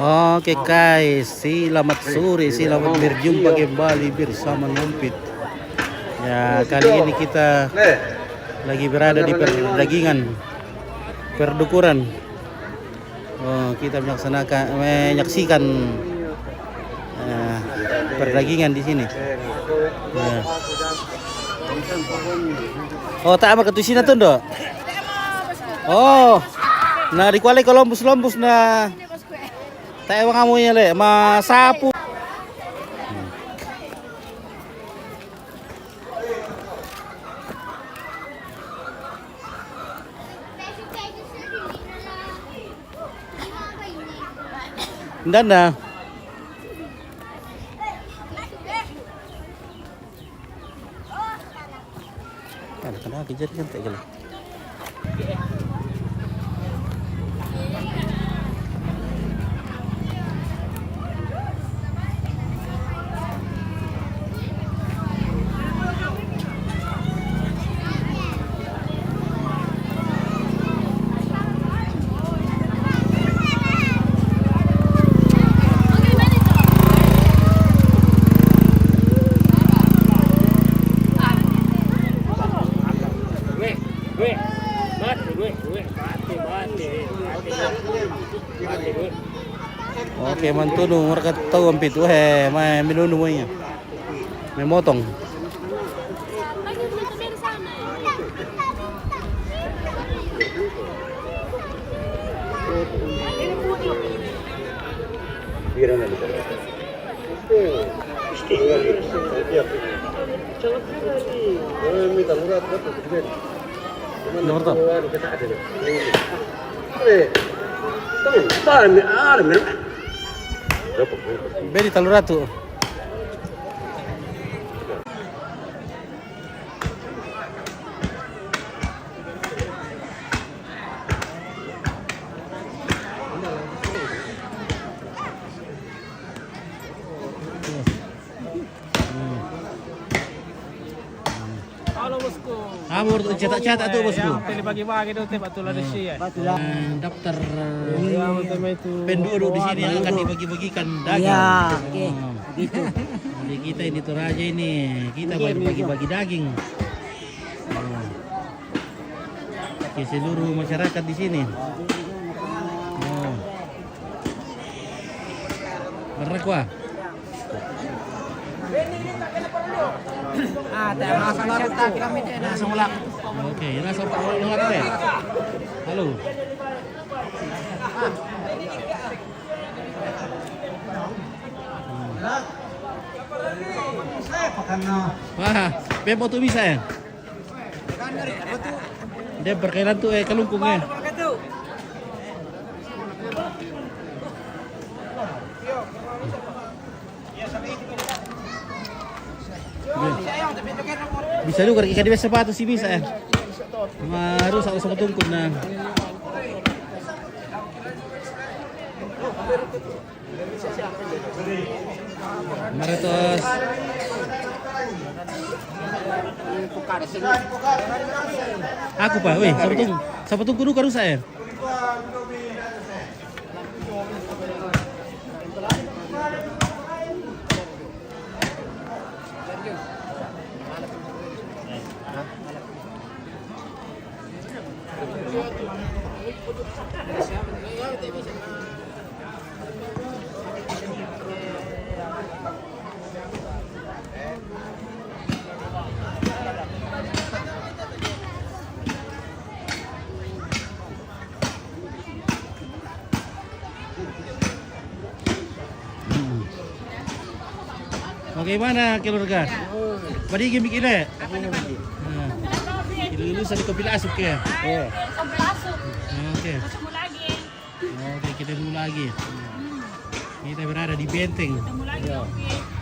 Oke guys, selamat sore, selamat berjumpa kembali bersama Ngumpit. Ya, kali ini kita lagi berada di perdagingan, perdukuran. Oh, kita menyaksikan perdagingan di sini. Ya. Oh, tak amat ke sini tuh, Dok. Oh, nah di kuali Columbus na tayo kamu ya le, masapu. Ndan na. Kenapa kejar kan tak gila. Oke, mantuno mereka tahu ampit may minuno mo niya. May motong. Nomor to? Beri taluratu. Halo bosku. Amor cetak-cetak tuh bosku. Pilih bagi-bagi tuh batulan isi ya. Daftar Ya, itu. penduduk di sini yang akan dibagi-bagikan dagang. Ya, oke, gitu. Jadi kita ini Toraja ini, kita bagi-bagi daging. Ke seluruh masyarakat di sini. Oh. Berrekwa. Oke, langsung mulak deh. Halo. Wah, bebo tuh bisa ya? Dia berkaitan tuh kelungkungnya. Bisa juga ikan di sepatu sih bisa ya. Harus aku sama tungkun nah. Maritos. Aku pak, weh, sama tungkun dulu harus saya. Bagaimana keluarga? Badi game bikin Dulu sa kopi asuk ya. Oke. Oke, kita dulu lagi. Kita berada di Benteng.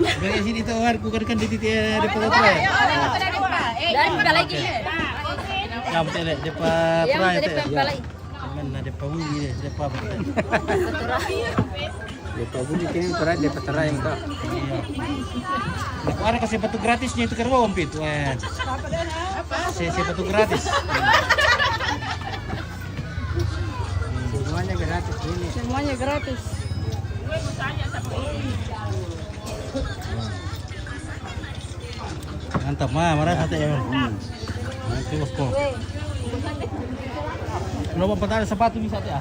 Dari sini tuh aku kan di titik depan hotel. Dan pada lagi. Ya, betul deh, depan Praya teh. Mana depan Wudi, depan betul. Depan Wudi kini berat depan Terai enggak. Ada kasih sepatu gratisnya itu kerwa ompit. Wah. Sepatu gratis. Semuanya gratis ini. Semuanya gratis. Mantap, marah sate ya. Nanti bosku. Belum mau petang sepatu bisa ya.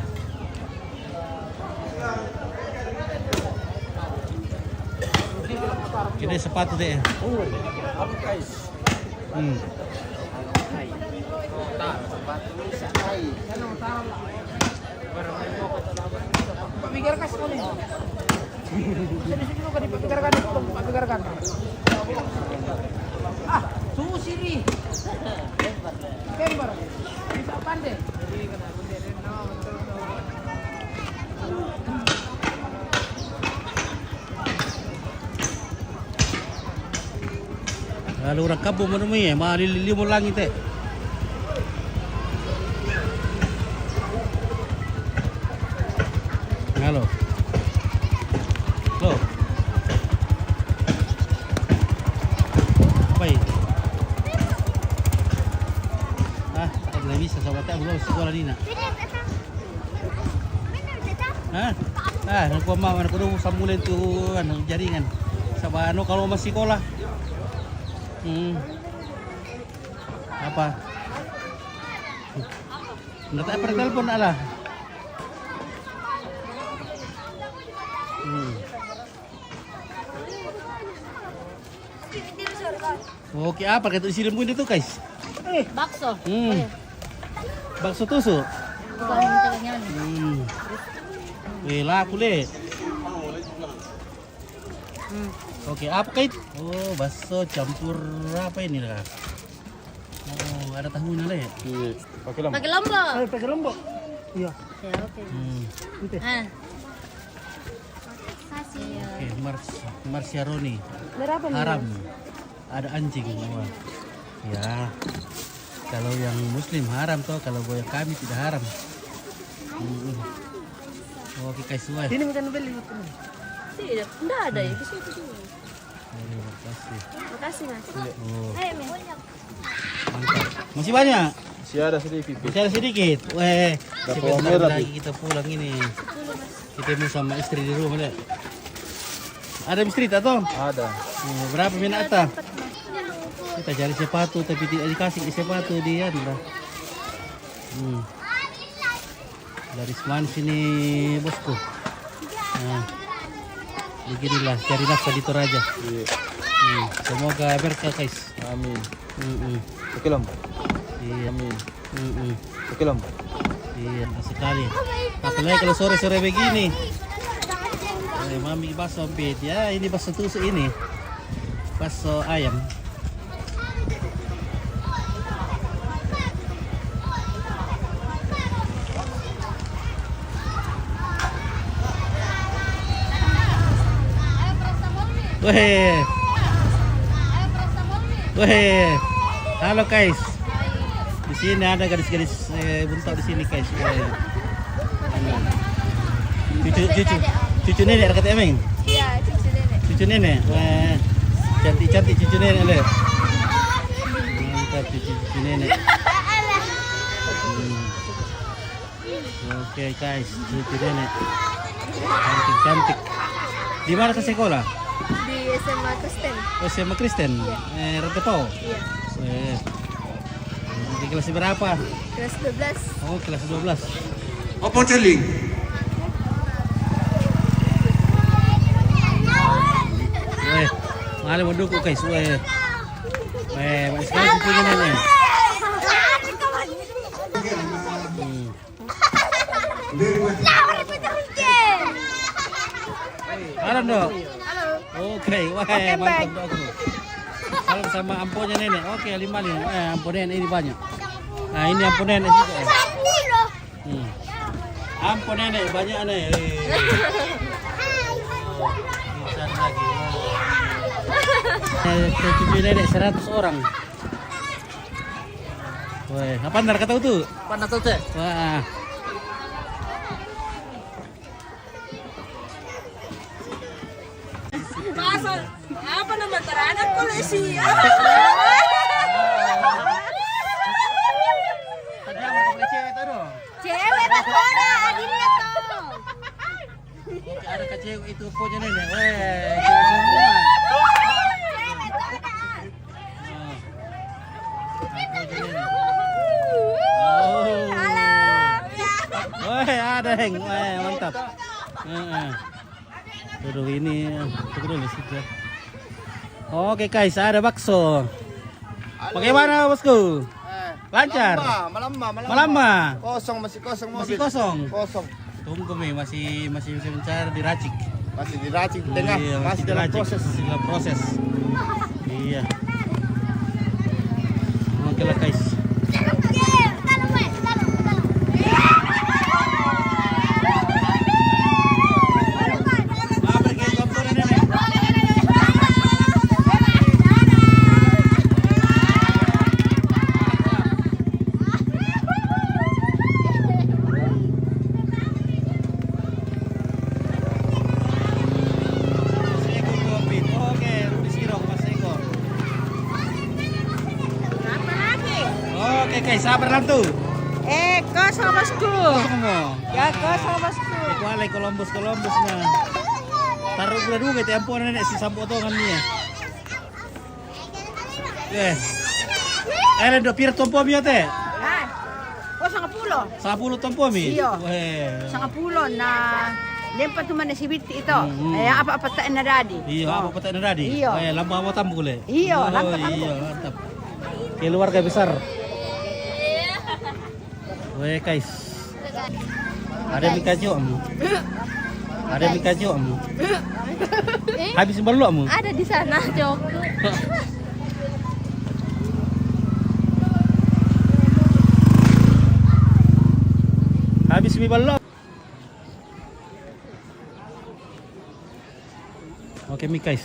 Ini sepatu deh. Papigarakan sekali. Sini juga kan dipapigarakan. Ah, suhu sini. Kembar. Bisa pandai. Lalu orang kampung menemui ya, malilimun langit teh. Halo. Lo. Apa ini? Nggak bisa sama tak belum sekolah Dina. Aku mau aku dulu sambulin tuh jaringan. Sama kalau masih sekolah. Apa? Nggak tak pernah telepon lah. Oke, apa kata isi lembun itu guys? Bakso. Bakso tusuk. Laku deh. Oke, apa kait? Oh, bakso campur apa ini lah? Oh, ada tahunya lah ya? Iya, pakai lombok. Pakai lombok. Pakai lombok. Iya. Ya, oke. Oke, Marsiaroni. Haram. Ada anjing. Wah. Ya. Kalau yang muslim haram toh, kalau yang kami tidak haram. Oke, guys, semua. Sini makan beli. Tidak, enggak ada ya. Bisa itu dulu. Makasih. Makasih, Mas. Oh, Ayo, Men. mantap. Masih banyak? Masih ada sedikit. Masih ada sedikit. Weh, Dapat sebentar merah, lagi kita pulang ini. Kita mau sama istri di rumah deh. Ada istri tak toh? Ada. Berapa minat tak? Kita cari sepatu tapi tidak dikasih sepatu dia lah. Dari mana sini bosku? Nah, beginilah cari nafkah di Toraja. Iya. Semoga berkah guys. Amin. Pakai lombok. Iya. Amin. Pakai lombok. Iya, sekali. Apalagi kalau sore-sore begini. Mami bakso ampit ya, ini bakso tusuk ini. Bakso ayam. Weh. Weh. Halo guys. Di sini ada gadis-gadis buntok di sini guys. Cucu nenek dekat Emeng. Iya, cucu nenek. Cucu nenek. Wah. Cantik-cantik cucu nenek le. Mantap cucu nenek. Oke guys, cucu nenek. Cantik-cantik. Di mana ke sekolah? Di SMA Kristen. Oh, SMA Kristen. Retepau. Iya. Di kelas berapa? Kelas 12. Oh, kelas 12. Apa celing? Weh, malah mau dukung guys. Weh, banyak sekali cucunya nenek. Halo dok. Oke, wah mantap dok. Salam sama amponnya nenek. Oke, 5 nih. Ampon nenek ini banyak. Nah ini ampon nenek juga. Ampon nenek banyak nih. Besar lagi. Cucu nenek 100 orang. Wah, apa ntar kata itu? Panas tuh, Teh. Wah. Masa apa nama teranak polisi? Tadi apa cewek itu dong? Cewek tak ada, adinnya tuh. Oke, ada kecil itu punya nenek. Weh, cewek semua. Weh, ada Heng. Weh, mantap. Tuh ini, tunggu dulu situ. Oke guys, ada bakso. Bagaimana bosku? Lancar. Malama. Masih kosong Masih kosong. Kosong. Tunggu Mi, masih bisa mencari diracik. Masih diracik di tengah, Iya, masih dalam diracik, proses. masih dalam proses. Iya. Oke lah guys. Oke guys, sabar lang tuh. Kosong bosku. Kosong mo. Ya kosong bosku. Ikualay Columbus na. Taruh gula dulu gitu ampun nenek si sampo tongan niya. Yes. Ada do pira tompo mi ate? Ah. Oh, 10. 10 tompo mi. Iya. Weh. 10 na lempat tu mana si Biti ito. Hmm. Apa-apa tak na dadi. Iya, apa patay na tadi? Iya. Weh, lambang mo tambo gule. Iya, Oh, lambang tambo. Iya, mantap. Keluarga besar. Weh guys. Ada mie kaju kamu. Ada mie kaju kamu. Habis baru kamu. Ada di sana, Jok. Habis mie baru. Oke mie guys.